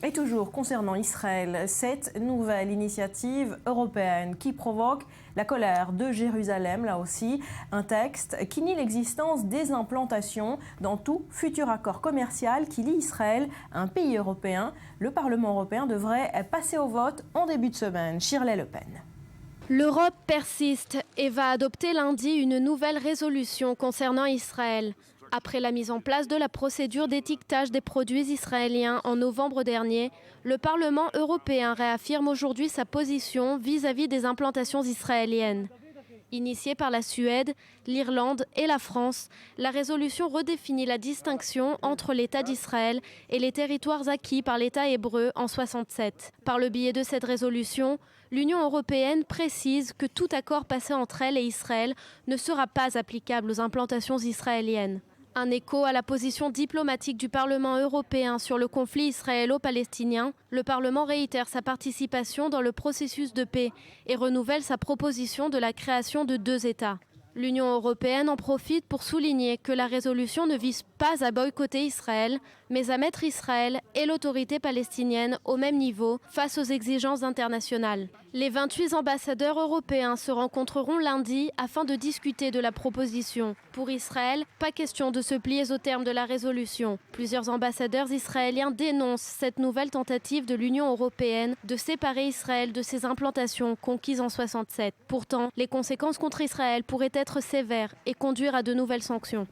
Et toujours concernant Israël, cette nouvelle initiative européenne qui provoque la colère de Jérusalem, là aussi, un texte qui nie l'existence des implantations dans tout futur accord commercial qui lie Israël à un pays européen. Le Parlement européen devrait passer au vote en début de semaine. Shirley Le Pen. L'Europe persiste et va adopter lundi une nouvelle résolution concernant Israël. Après la mise en place de la procédure d'étiquetage des produits israéliens en novembre dernier, le Parlement européen réaffirme aujourd'hui sa position vis-à-vis des implantations israéliennes. Initiée par la Suède, l'Irlande et la France, la résolution redéfinit la distinction entre l'État d'Israël et les territoires acquis par l'État hébreu en 1967. Par le biais de cette résolution, l'Union européenne précise que tout accord passé entre elle et Israël ne sera pas applicable aux implantations israéliennes. Un écho à la position diplomatique du Parlement européen sur le conflit israélo-palestinien, le Parlement réitère sa participation dans le processus de paix et renouvelle sa proposition de la création de 2 États. L'Union européenne en profite pour souligner que la résolution ne vise pas à boycotter Israël, mais à mettre Israël et l'autorité palestinienne au même niveau face aux exigences internationales. Les 28 ambassadeurs européens se rencontreront lundi afin de discuter de la proposition. Pour Israël, pas question de se plier aux termes de la résolution. Plusieurs ambassadeurs israéliens dénoncent cette nouvelle tentative de l'Union européenne de séparer Israël de ses implantations conquises en 1967. Pourtant, les conséquences contre Israël pourraient être sévères et conduire à de nouvelles sanctions.